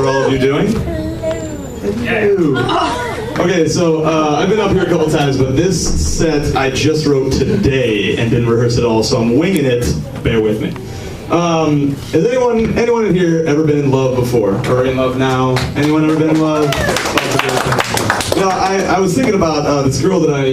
are all of you doing? Hello. Okay, so I've been up here a couple times, but this set I just wrote today and didn't rehearse at all, so I'm winging it. Bear with me. Has anyone in here ever been in love before? Or in love now? Anyone ever been in love? You know, I was thinking about this girl that I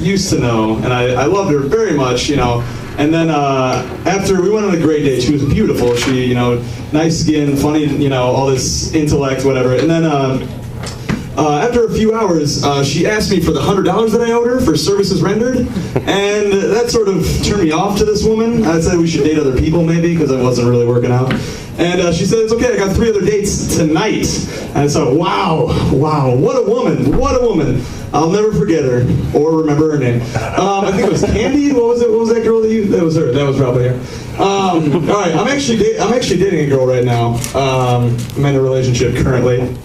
used to know, and I loved her very much, you know. And then after we went on a great date, she was beautiful. She, you know, nice skin, funny, you know, all this intellect, whatever. And then after a few hours, she asked me for the $100 that I owed her for services rendered, and that sort of turned me off to this woman. I said we should date other people maybe, because it wasn't really working out. And she said, it's okay, I got 3 other dates tonight. And I thought, wow, what a woman. I'll never forget her, or remember her name. I think it was Candy, what was that girl that you, that was her, that was probably her. All right, I'm actually dating a girl right now. I'm in a relationship currently.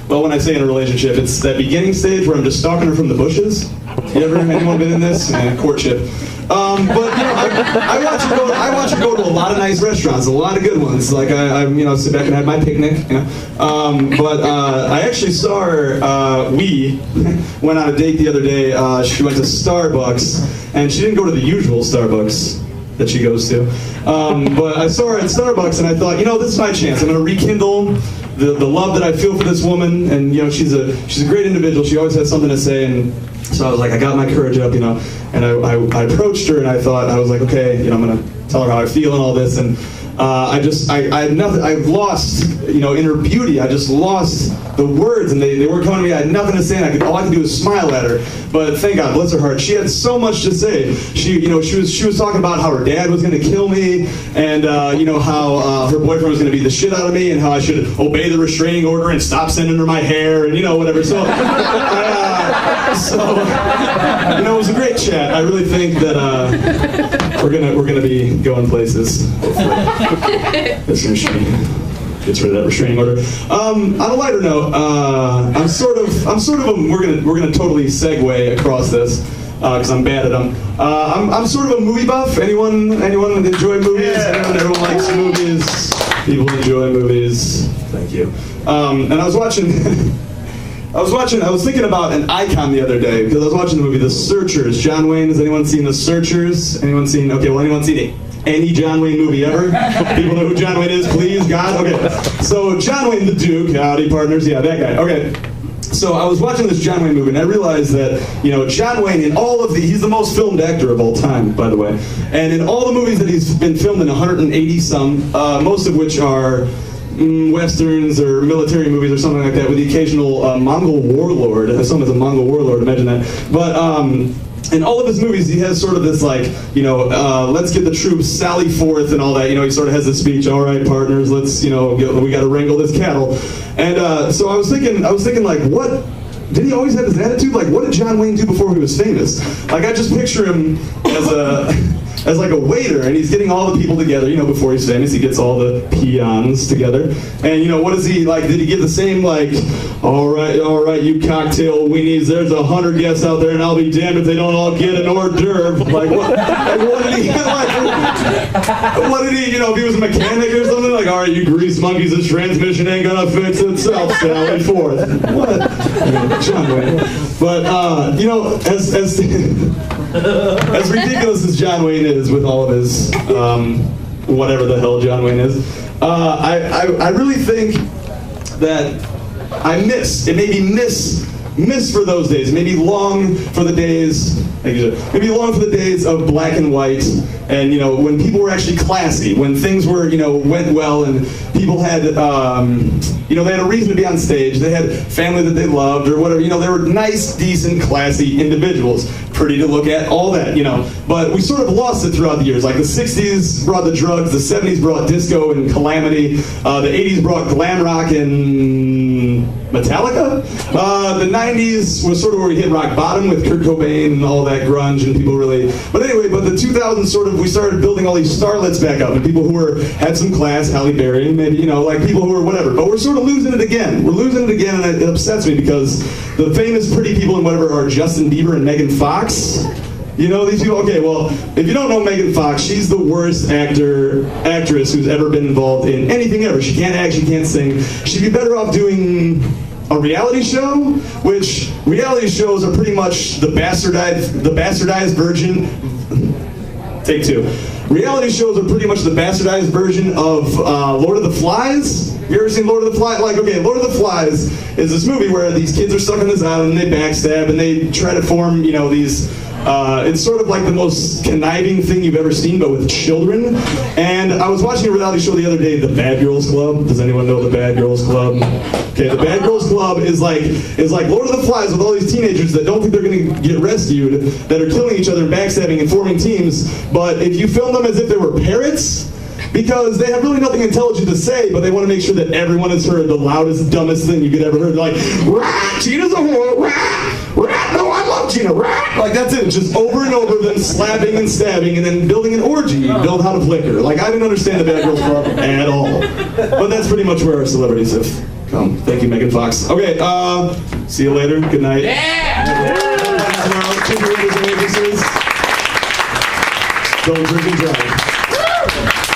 Well, when I say in a relationship, it's that beginning stage where I'm just stalking her from the bushes. Anyone been in this? Courtship. But you know, I watch her go to a lot of nice restaurants, a lot of good ones. Like I you know, sit back and have my picnic. You know, but I actually saw her. We went on a date the other day. She went to Starbucks, and she didn't go to the usual Starbucks that she goes to. But I saw her at Starbucks, and I thought, you know, this is my chance. I'm going to rekindle the love that I feel for this woman, and you know, she's a great individual. She always has something to say, and so I was like, I got my courage up, you know, and I approached her, and I was like, okay, you know, I'm gonna tell her how I feel and all this, and I've lost, you know, in her beauty, I just lost the words, and they weren't coming to me. I had nothing to say, and all I could do was smile at her. But thank God, bless her heart, she had so much to say. She was talking about how her dad was going to kill me, and you know, how her boyfriend was going to beat the shit out of me, and how I should obey the restraining order and stop sending her my hair, and you know, whatever. So, you know, it was a great chat. I really think that we're gonna be going places. Hopefully, this machine gets rid of that restraining order. On a lighter note, we're gonna totally segue across this because I'm bad at them. I'm sort of a movie buff. Anyone enjoy movies? Everyone likes movies. People enjoy movies. Thank you. And I was thinking about an icon the other day because I was watching the movie The Searchers. John Wayne. Has anyone seen The Searchers? Anyone seen? Okay, well, anyone seen it? Any John Wayne movie ever? People know who John Wayne is, please, God? Okay, so John Wayne the Duke, howdy partners, yeah, that guy. Okay, so I was watching this John Wayne movie, and I realized that, you know, John Wayne, he's the most filmed actor of all time, by the way, and in all the movies that he's been filmed in, 180 some, most of which are westerns or military movies or something like that, with the occasional Mongol warlord. Someone's a Mongol warlord, imagine that. But in all of his movies, he has sort of this, like, you know, let's get the troops sally forth and all that. You know, he sort of has this speech, all right, partners, let's, you know, we got to wrangle this cattle. And so I was thinking, like, what? Did he always have this attitude? Like, what did John Wayne do before he was famous? Like, I just picture him as like a waiter, and he's getting all the people together, you know, before he's famous. He gets all the peons together. And, you know, what is he, like, did he give the same, like, all right, you cocktail weenies, there's 100 guests out there, and I'll be damned if they don't all get an hors d'oeuvre. Like, what did he, you know, if he was a mechanic or something, like, all right, you grease monkeys, this transmission ain't gonna fix itself, sally forth. What? You know, John Wayne. But, you know, as ridiculous as John Wayne is with all of his, whatever the hell John Wayne is, I really think that it made me miss for those days, maybe long for the days, of black and white, and, you know, when people were actually classy, when things were, you know, went well, and people had, you know, they had a reason to be on stage, they had family that they loved, or whatever, you know, they were nice, decent, classy individuals, pretty to look at, all that, you know, but we sort of lost it throughout the years. Like, the 60s brought the drugs, the 70s brought disco and calamity, the 80s brought glam rock and Metallica, the 90s was sort of where we hit rock bottom with Kurt Cobain and all that grunge, and people really, but anyway, but the 2000s sort of, we started building all these starlets back up, and people who had some class, Halle Berry, maybe, you know, like people who were whatever, but we're sort of losing it again. We're losing it again, and it upsets me because the famous pretty people and whatever are Justin Bieber and Megan Fox, You know these people? Okay, well, if you don't know Megan Fox, she's the worst actress who's ever been involved in anything ever. She can't act, she can't sing. She'd be better off doing a reality show, which reality shows are pretty much the bastardized version. Take two. Reality shows are pretty much the bastardized version of Lord of the Flies. Have you ever seen Lord of the Flies? Like, okay, Lord of the Flies is this movie where these kids are stuck on this island and they backstab and they try to form, you know, these it's sort of like the most conniving thing you've ever seen, but with children. And I was watching a reality show the other day, The Bad Girls Club. Does anyone know The Bad Girls Club? Okay, The Bad Girls Club is like Lord of the Flies with all these teenagers that don't think they're going to get rescued, that are killing each other and backstabbing and forming teams. But if you film them as if they were parrots, because they have really nothing intelligent to say, but they want to make sure that everyone has heard the loudest, dumbest thing you could ever hear. They're like, rah, Gina's a whore, rah, rah, no, I love Gina, rah. Like, that's it, just over and over, them slapping and stabbing, and then building an orgy, build how to flicker. Like, I didn't understand the Bad Girls Club at all. But that's pretty much where our celebrities have come. Thank you, Megan Fox. Okay, see you later. Good night. Yeah! Don't drink and drive.